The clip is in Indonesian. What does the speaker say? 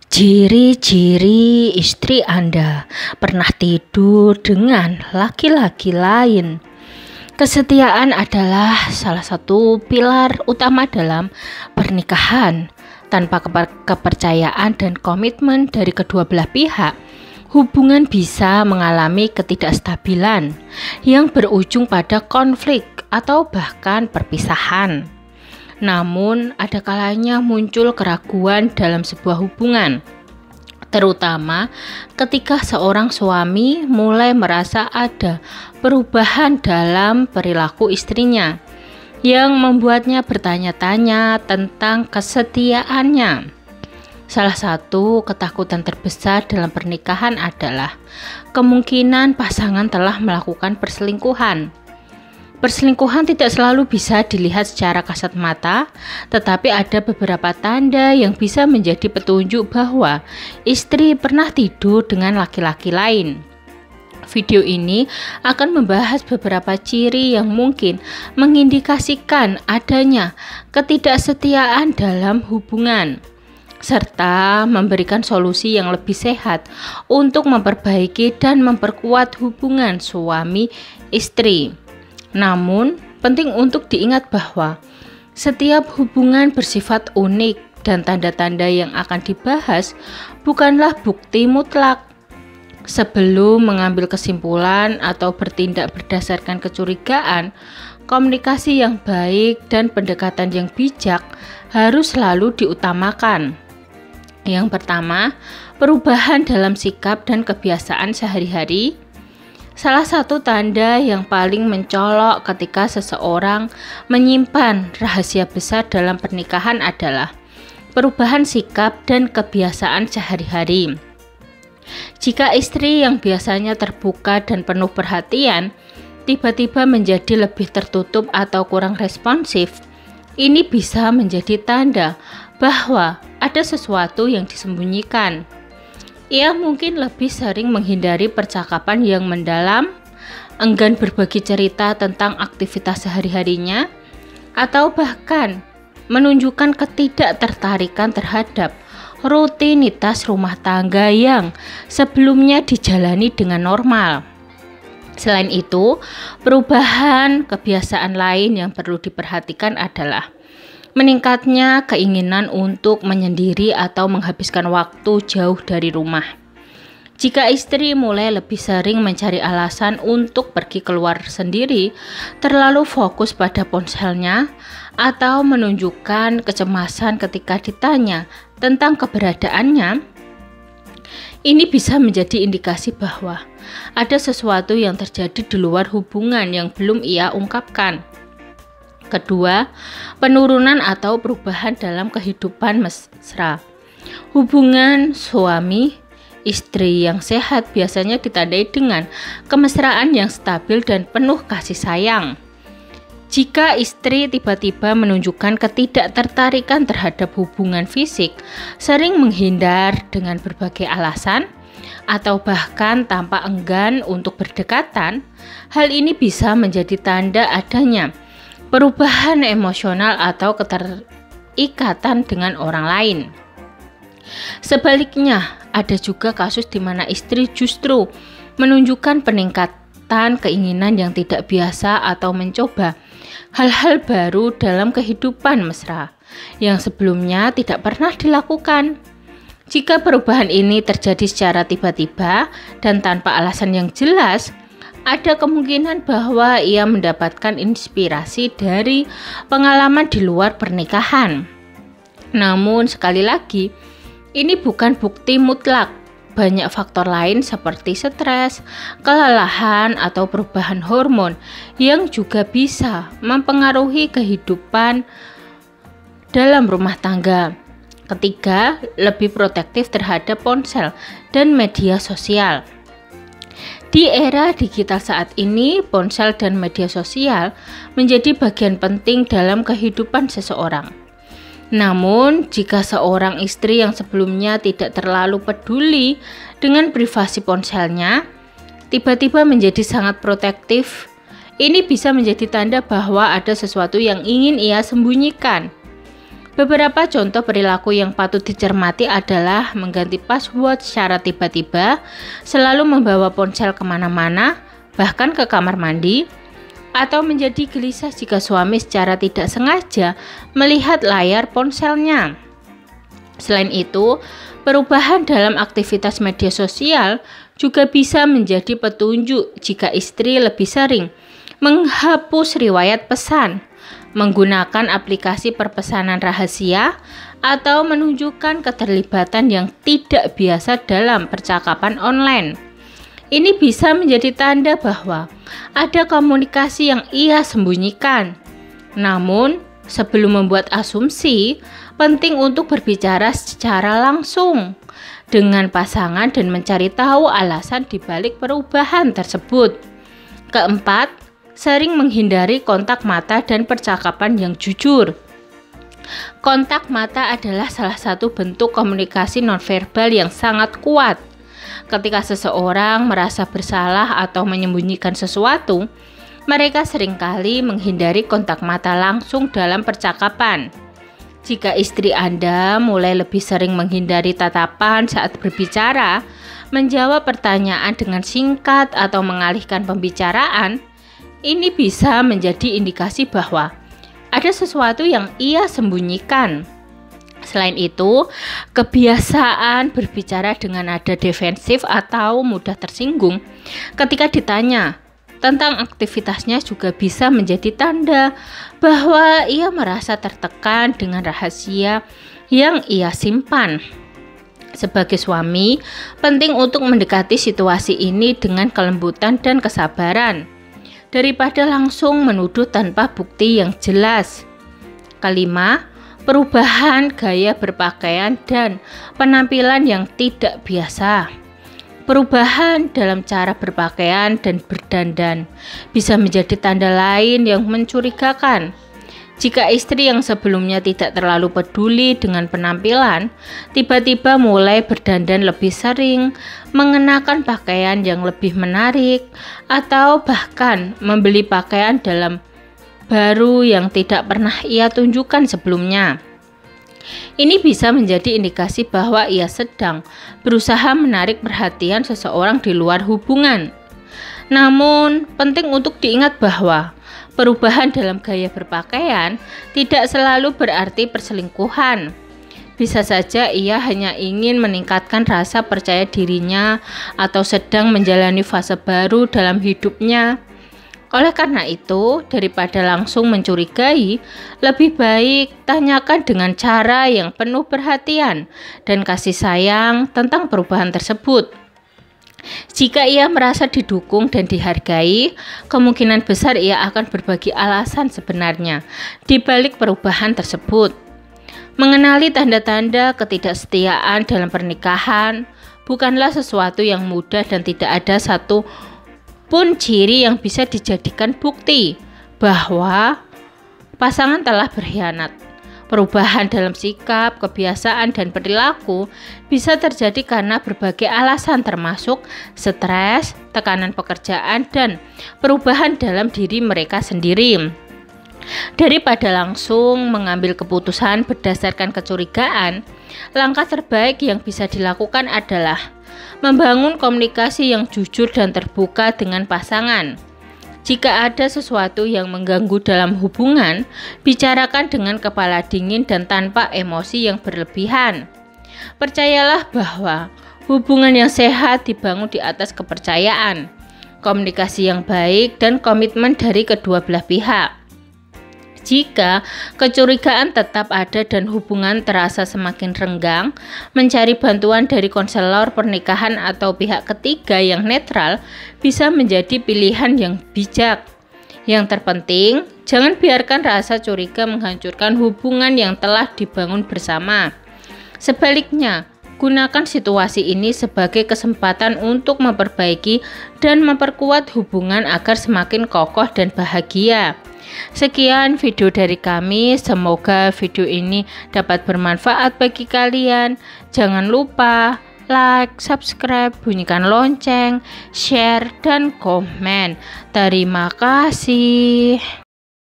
Ciri-ciri istri Anda pernah tidur dengan laki-laki lain. Kesetiaan adalah salah satu pilar utama dalam pernikahan. Tanpa kepercayaan dan komitmen dari kedua belah pihak, hubungan bisa mengalami ketidakstabilan yang berujung pada konflik atau bahkan perpisahan. Namun, ada kalanya muncul keraguan dalam sebuah hubungan, terutama ketika seorang suami mulai merasa ada perubahan dalam perilaku istrinya yang membuatnya bertanya-tanya tentang kesetiaannya. Salah satu ketakutan terbesar dalam pernikahan adalah kemungkinan pasangan telah melakukan perselingkuhan. Perselingkuhan tidak selalu bisa dilihat secara kasat mata, tetapi ada beberapa tanda yang bisa menjadi petunjuk bahwa istri pernah tidur dengan laki-laki lain. Video ini akan membahas beberapa ciri yang mungkin mengindikasikan adanya ketidaksetiaan dalam hubungan, serta memberikan solusi yang lebih sehat untuk memperbaiki dan memperkuat hubungan suami istri. Namun, penting untuk diingat bahwa setiap hubungan bersifat unik dan tanda-tanda yang akan dibahas bukanlah bukti mutlak. Sebelum mengambil kesimpulan atau bertindak berdasarkan kecurigaan, komunikasi yang baik dan pendekatan yang bijak harus selalu diutamakan. Yang pertama, perubahan dalam sikap dan kebiasaan sehari-hari. Salah satu tanda yang paling mencolok ketika seseorang menyimpan rahasia besar dalam pernikahan adalah perubahan sikap dan kebiasaan sehari-hari. Jika istri yang biasanya terbuka dan penuh perhatian tiba-tiba menjadi lebih tertutup atau kurang responsif, ini bisa menjadi tanda bahwa ada sesuatu yang disembunyikan. Ia mungkin lebih sering menghindari percakapan yang mendalam, enggan berbagi cerita tentang aktivitas sehari-harinya, atau bahkan menunjukkan ketidaktertarikan terhadap rutinitas rumah tangga yang sebelumnya dijalani dengan normal. Selain itu, perubahan kebiasaan lain yang perlu diperhatikan adalah meningkatnya keinginan untuk menyendiri atau menghabiskan waktu jauh dari rumah. Jika istri mulai lebih sering mencari alasan untuk pergi keluar sendiri, terlalu fokus pada ponselnya, atau menunjukkan kecemasan ketika ditanya tentang keberadaannya, ini bisa menjadi indikasi bahwa ada sesuatu yang terjadi di luar hubungan yang belum ia ungkapkan. Kedua, penurunan atau perubahan dalam kehidupan mesra. Hubungan suami istri yang sehat biasanya ditandai dengan kemesraan yang stabil dan penuh kasih sayang. Jika istri tiba-tiba menunjukkan ketidaktertarikan terhadap hubungan fisik, sering menghindar dengan berbagai alasan, atau bahkan tampak enggan untuk berdekatan, hal ini bisa menjadi tanda adanya perubahan emosional atau keterikatan dengan orang lain. Sebaliknya, ada juga kasus di mana istri justru menunjukkan peningkatan keinginan yang tidak biasa atau mencoba hal-hal baru dalam kehidupan mesra yang sebelumnya tidak pernah dilakukan. Jika perubahan ini terjadi secara tiba-tiba dan tanpa alasan yang jelas, ada kemungkinan bahwa ia mendapatkan inspirasi dari pengalaman di luar pernikahan. Namun sekali lagi, ini bukan bukti mutlak. Banyak faktor lain seperti stres, kelelahan, atau perubahan hormon yang juga bisa mempengaruhi kehidupan dalam rumah tangga. Ketiga, lebih protektif terhadap ponsel dan media sosial. Di era digital saat ini, ponsel dan media sosial menjadi bagian penting dalam kehidupan seseorang. Namun, jika seorang istri yang sebelumnya tidak terlalu peduli dengan privasi ponselnya, tiba-tiba menjadi sangat protektif, ini bisa menjadi tanda bahwa ada sesuatu yang ingin ia sembunyikan. Beberapa contoh perilaku yang patut dicermati adalah mengganti password secara tiba-tiba, selalu membawa ponsel kemana-mana, bahkan ke kamar mandi, atau menjadi gelisah jika suami secara tidak sengaja melihat layar ponselnya. Selain itu, perubahan dalam aktivitas media sosial juga bisa menjadi petunjuk jika istri lebih sering menghapus riwayat pesan, menggunakan aplikasi perpesanan rahasia, atau menunjukkan keterlibatan yang tidak biasa dalam percakapan online. Ini bisa menjadi tanda bahwa ada komunikasi yang ia sembunyikan. Namun, sebelum membuat asumsi, penting untuk berbicara secara langsung dengan pasangan dan mencari tahu alasan di balik perubahan tersebut. Keempat, sering menghindari kontak mata dan percakapan yang jujur. Kontak mata adalah salah satu bentuk komunikasi nonverbal yang sangat kuat. Ketika seseorang merasa bersalah atau menyembunyikan sesuatu, mereka seringkali menghindari kontak mata langsung dalam percakapan. Jika istri Anda mulai lebih sering menghindari tatapan saat berbicara, menjawab pertanyaan dengan singkat atau mengalihkan pembicaraan, ini bisa menjadi indikasi bahwa ada sesuatu yang ia sembunyikan. Selain itu, kebiasaan berbicara dengan nada defensif atau mudah tersinggung ketika ditanya tentang aktivitasnya juga bisa menjadi tanda bahwa ia merasa tertekan dengan rahasia yang ia simpan. Sebagai suami, penting untuk mendekati situasi ini dengan kelembutan dan kesabaran, daripada langsung menuduh tanpa bukti yang jelas. Kelima, perubahan gaya berpakaian dan penampilan yang tidak biasa. Perubahan dalam cara berpakaian dan berdandan bisa menjadi tanda lain yang mencurigakan. Jika istri yang sebelumnya tidak terlalu peduli dengan penampilan, tiba-tiba mulai berdandan lebih sering, mengenakan pakaian yang lebih menarik, atau bahkan membeli pakaian dalam baru yang tidak pernah ia tunjukkan sebelumnya. Ini bisa menjadi indikasi bahwa ia sedang berusaha menarik perhatian seseorang di luar hubungan. Namun, penting untuk diingat bahwa perubahan dalam gaya berpakaian tidak selalu berarti perselingkuhan. Bisa saja ia hanya ingin meningkatkan rasa percaya dirinya atau sedang menjalani fase baru dalam hidupnya. Oleh karena itu, daripada langsung mencurigai, lebih baik tanyakan dengan cara yang penuh perhatian dan kasih sayang tentang perubahan tersebut. Jika ia merasa didukung dan dihargai, kemungkinan besar ia akan berbagi alasan sebenarnya di balik perubahan tersebut. Mengenali tanda-tanda ketidaksetiaan dalam pernikahan bukanlah sesuatu yang mudah dan tidak ada satu pun ciri yang bisa dijadikan bukti bahwa pasangan telah berkhianat. Perubahan dalam sikap, kebiasaan, dan perilaku bisa terjadi karena berbagai alasan termasuk stres, tekanan pekerjaan, dan perubahan dalam diri mereka sendiri. Daripada langsung mengambil keputusan berdasarkan kecurigaan, langkah terbaik yang bisa dilakukan adalah membangun komunikasi yang jujur dan terbuka dengan pasangan. Jika ada sesuatu yang mengganggu dalam hubungan, bicarakan dengan kepala dingin dan tanpa emosi yang berlebihan. Percayalah bahwa hubungan yang sehat dibangun di atas kepercayaan, komunikasi yang baik, dan komitmen dari kedua belah pihak. Jika kecurigaan tetap ada dan hubungan terasa semakin renggang, mencari bantuan dari konselor pernikahan atau pihak ketiga yang netral bisa menjadi pilihan yang bijak. Yang terpenting, jangan biarkan rasa curiga menghancurkan hubungan yang telah dibangun bersama. Sebaliknya, gunakan situasi ini sebagai kesempatan untuk memperbaiki dan memperkuat hubungan agar semakin kokoh dan bahagia. Sekian video dari kami, semoga video ini dapat bermanfaat bagi kalian. Jangan lupa like, subscribe, bunyikan lonceng, share, dan komen. Terima kasih.